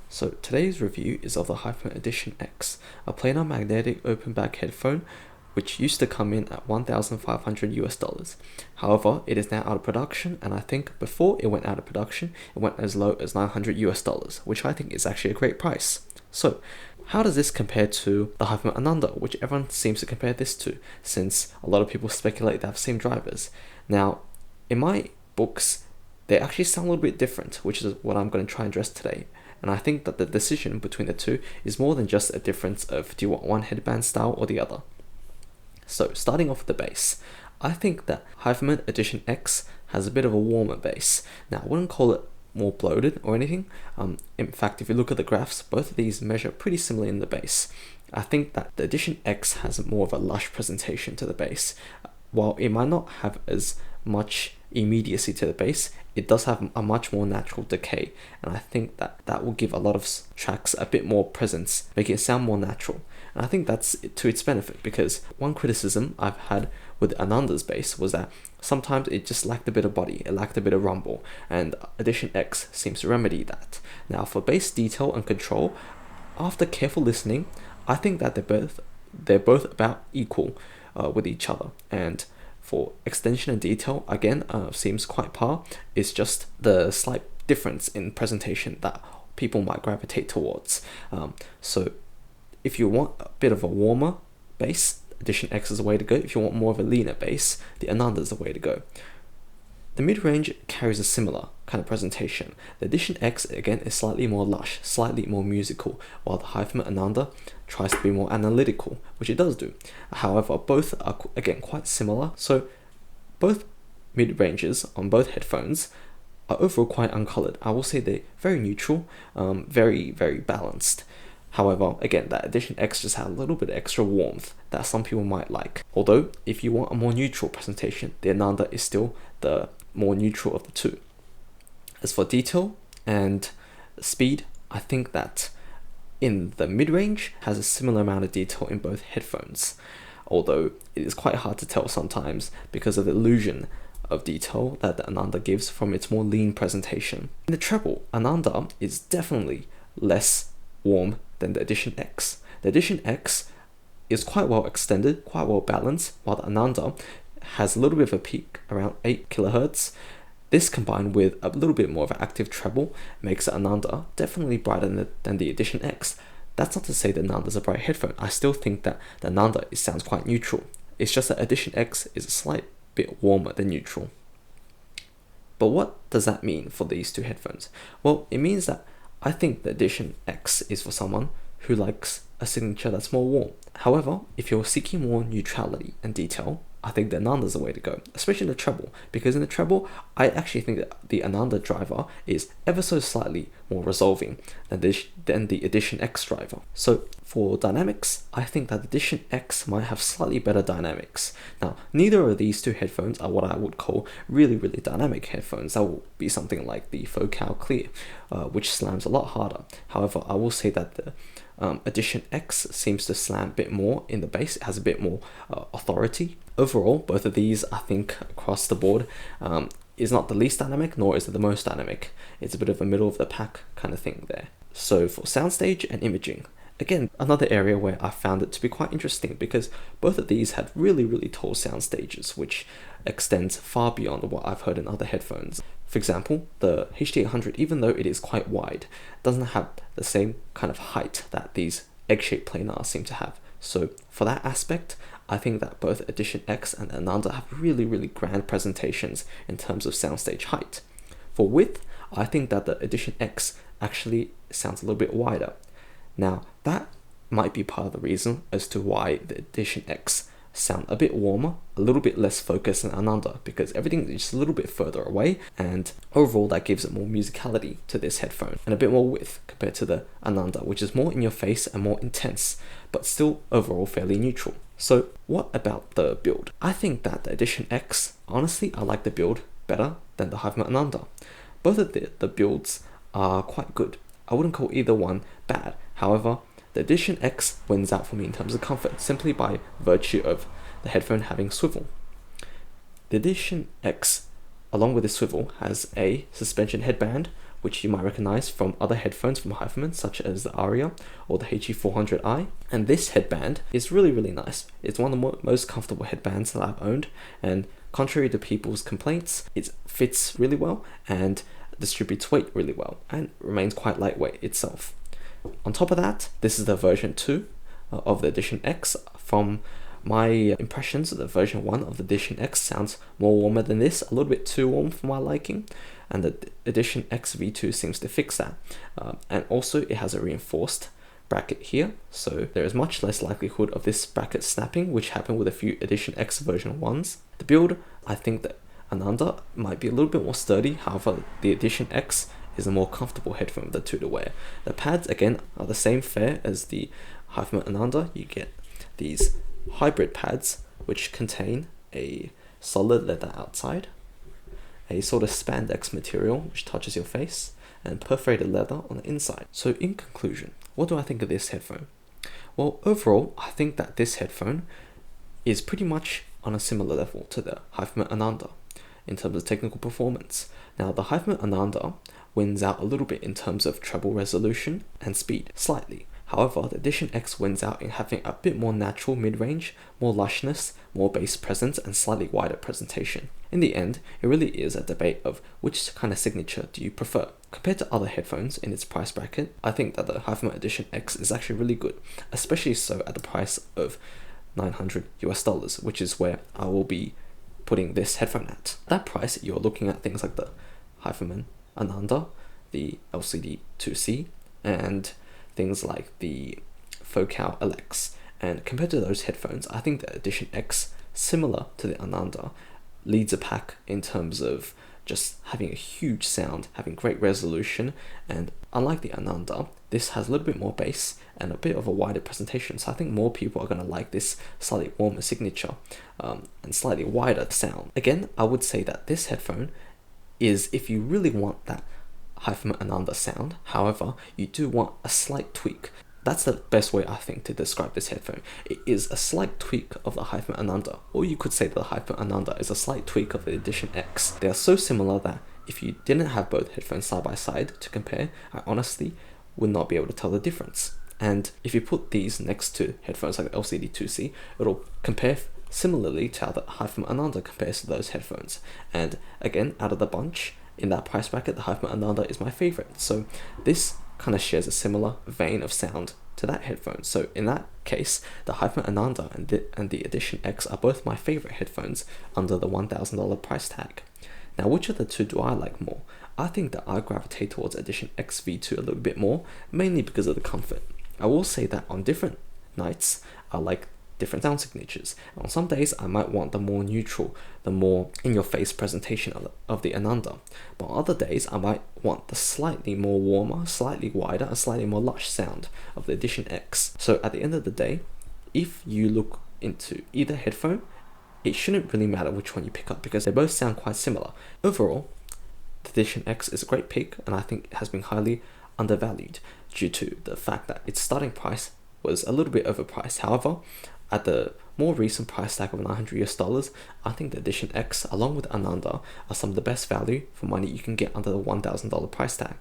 So today's review is of the Hifiman Edition X, a planar magnetic open back headphone which used to come in at $1,500 US. However, it is now out of production, and I think before it went out of production, it went as low as $900 US, which I think is actually a great price. So, how does this compare to the Hifiman Ananda, which everyone seems to compare this to, since a lot of people speculate they have the same drivers? Now, in my books, they actually sound a little bit different, which is what I'm going to try and address today. And I think that the decision between the two is more than just a difference of do you want one headband style or the other. So, starting off with the bass, I think that Hifiman Edition X has a bit of a warmer bass. Now, I wouldn't call it more bloated or anything. In fact, if you look at the graphs, both of these measure pretty similar in the bass. I think that the Edition X has more of a lush presentation to the bass. While it might not have as much immediacy to the bass, it does have a much more natural decay, and I think that that will give a lot of tracks a bit more presence, making it sound more natural. And I think that's to its benefit, because one criticism I've had with Ananda's bass was that sometimes it just lacked a bit of body, it lacked a bit of rumble, and Edition X seems to remedy that. Now, for bass detail and control, after careful listening, I think that they're both about equal with each other. And for extension and detail, again, seems quite par. It's just the slight difference in presentation that people might gravitate towards. So if you want a bit of a warmer bass, Edition X is the way to go. If you want more of a leaner bass, the Ananda is the way to go. The mid-range carries a similar kind of presentation. The Edition X, again, is slightly more lush, slightly more musical, while the Hifiman Ananda tries to be more analytical, which it does do. However, both are, again, quite similar. So both mid-ranges on both headphones are overall quite uncolored. I will say they're very neutral, very, very balanced. However, again, that Edition X just had a little bit extra warmth that some people might like. Although, if you want a more neutral presentation, the Ananda is still the more neutral of the two. As for detail and speed, I think that in the mid-range has a similar amount of detail in both headphones. Although, it is quite hard to tell sometimes because of the illusion of detail that the Ananda gives from its more lean presentation. In the treble, Ananda is definitely less warm than the Edition X. The Edition X is quite well extended, quite well balanced, while the Ananda has a little bit of a peak around 8 kHz. This combined with a little bit more of an active treble makes the Ananda definitely brighter than the Edition X. That's not to say the Ananda is a bright headphone. I still think that the Ananda sounds quite neutral. It's just that Edition X is a slight bit warmer than neutral. But what does that mean for these two headphones? Well, it means that I think the Edition X is for someone who likes a signature that's more warm. However, if you're seeking more neutrality and detail, I think the Ananda is the way to go, especially in the treble, because in the treble, I actually think that the Ananda driver is ever so slightly more resolving than the Edition X driver. So for dynamics, I think that Edition X might have slightly better dynamics. Now, neither of these two headphones are what I would call really, really dynamic headphones. That will be something like the Focal Clear, which slams a lot harder. However, I will say that the Edition X seems to slam a bit more in the bass. It has a bit more authority. Overall, both of these, I think, across the board, is not the least dynamic, nor is it the most dynamic. It's a bit of a middle of the pack kind of thing there. So for soundstage and imaging, again, another area where I found it to be quite interesting, because both of these had really, really tall sound stages, which extends far beyond what I've heard in other headphones. For example, the HD800, even though it is quite wide, doesn't have the same kind of height that these egg-shaped planars seem to have. So for that aspect, I think that both Edition X and Ananda have really, really grand presentations in terms of soundstage height. For width, I think that the Edition X actually sounds a little bit wider. Now, that might be part of the reason as to why the Edition X sound a bit warmer, a little bit less focused than Ananda, because everything is just a little bit further away, and overall that gives it more musicality to this headphone and a bit more width compared to the Ananda, which is more in your face and more intense, but still overall fairly neutral. So what about the build? I think that the Edition X, honestly, I like the build better than the Hifiman Ananda. Both of the builds are quite good. I wouldn't call either one bad. However, the Edition X wins out for me in terms of comfort, simply by virtue of the headphone having swivel. The Edition X, along with the swivel, has a suspension headband, which you might recognize from other headphones from Hifiman, such as the Aria or the HE400i. And this headband is really, really nice. It's one of the most comfortable headbands that I've owned, and contrary to people's complaints, it fits really well and distributes weight really well and remains quite lightweight itself. On top of that, this is the version 2 of the Edition X. From my impressions, the version 1 of the Edition X sounds more warmer than this, a little bit too warm for my liking, and the Edition X V2 seems to fix that. And also it has a reinforced bracket here, so there is much less likelihood of this bracket snapping, which happened with a few Edition X version 1s. The build, I think that Ananda might be a little bit more sturdy, however the Edition X is a more comfortable headphone of the two to wear. The pads again are the same fare as the Hifiman Ananda. You get these hybrid pads which contain a solid leather outside, a sort of spandex material which touches your face, and perforated leather on the inside. So in conclusion, what do I think of this headphone? Well, overall, I think that this headphone is pretty much on a similar level to the Hifiman Ananda in terms of technical performance. Now, the Hifiman Ananda wins out a little bit in terms of treble resolution and speed, slightly. However, the Edition X wins out in having a bit more natural mid-range, more lushness, more bass presence, and slightly wider presentation. In the end, it really is a debate of which kind of signature do you prefer. Compared to other headphones in its price bracket, I think that the Hifiman Edition X is actually really good, especially so at the price of $900 which is where I will be putting this headphone at. At that price, you're looking at things like the Hifiman Ananda, the LCD 2C, and things like the Focal LX. And compared to those headphones, I think the Edition X, similar to the Ananda, leads a pack in terms of just having a huge sound, having great resolution, and unlike the Ananda, this has a little bit more bass and a bit of a wider presentation. So I think more people are going to like this slightly warmer signature and slightly wider sound. Again, I would say that this headphone is if you really want that Hifiman Ananda sound. However, you do want a slight tweak. That's the best way I think to describe this headphone. It is a slight tweak of the Hifiman Ananda, or you could say that the Hifiman Ananda is a slight tweak of the Edition X. They are so similar that if you didn't have both headphones side by side to compare, I honestly would not be able to tell the difference. And if you put these next to headphones like the LCD 2C, it'll compare similarly to how the Hifiman Ananda compares to those headphones. And again, out of the bunch, in that price bracket, the Hifiman Ananda is my favorite. So this kind of shares a similar vein of sound to that headphone. So in that case, the Hifiman Ananda and the Edition X are both my favorite headphones under the $1,000 price tag. Now, which of the two do I like more? I think that I gravitate towards Edition X V2 a little bit more, mainly because of the comfort. I will say that on different nights, I like different sound signatures. On some days, I might want the more neutral, the more in-your-face presentation of the Ananda. But on other days, I might want the slightly more warmer, slightly wider, and slightly more lush sound of the Edition X. So at the end of the day, if you look into either headphone, it shouldn't really matter which one you pick up because they both sound quite similar. Overall, the Edition X is a great pick, and I think it has been highly undervalued due to the fact that its starting price was a little bit overpriced. However, at the more recent price tag of $900, I think the Edition X, along with Ananda, are some of the best value for money you can get under the $1,000 price tag.